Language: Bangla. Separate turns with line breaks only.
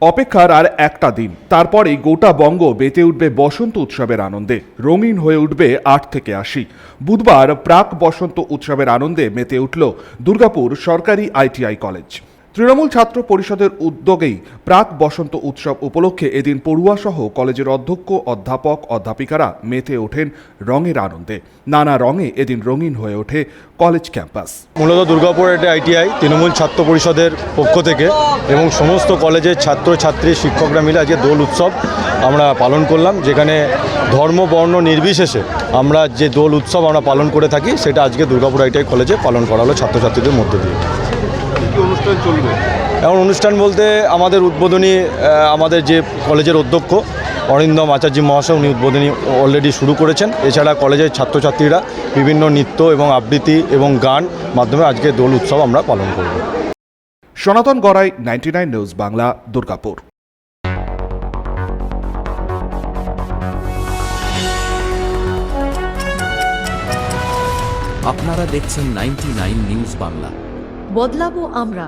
অপেক্ষার আর একটা দিন, তারপরেই গোটা বঙ্গ মেতে উঠবে বসন্ত উৎসবের আনন্দে। রঙিন হয়ে উঠবে 8 থেকে 80। বুধবার প্রাক বসন্ত উৎসবের আনন্দে মেতে উঠল দুর্গাপুর সরকারি আইটিআই কলেজ। তৃণমূল ছাত্র পরিষদের উদ্যোগেই প্রাক বসন্ত উৎসব উপলক্ষে এদিন পড়ুয়াসহ কলেজের অধ্যক্ষ, অধ্যাপক, অধ্যাপিকারা মেতে ওঠেন রঙের আনন্দে। নানা রঙে এদিন রঙিন হয়ে ওঠে কলেজ ক্যাম্পাস।
মূলত দুর্গাপুরের একটা আইটিআই তৃণমূল ছাত্র পরিষদের পক্ষ থেকে এবং সমস্ত কলেজের ছাত্রছাত্রী শিক্ষকরা মিলে আজকে দোল উৎসব আমরা পালন করলাম, যেখানে ধর্ম বর্ণ নির্বিশেষে আমরা যে দোল উৎসব আমরা পালন করে থাকি সেটা আজকে দুর্গাপুর আইটিআই কলেজে পালন করা হলো ছাত্রছাত্রীদের মধ্যে দিয়ে।
অনুষ্ঠান চলবে
এখন অনুষ্ঠান বলতে আমাদের উদ্বোধনী, আমাদের যে কলেজের অধ্যক্ষ অরিন্দম আচার্য মহাশয় উনি উদ্বোধনী অলরেডি শুরু করেছেন। এছাড়া কলেজের ছাত্রছাত্রীরা বিভিন্ন নৃত্য এবং আবৃত্তি এবং গান মাধ্যমে আজকে দোল উৎসব আমরা পালন করব।
সনাতন গড়াই, 99 নিউজ বাংলা, দুর্গাপুর।
আপনারা দেখছেন 99 নিউজ বাংলা।
বদলাবো আমরা।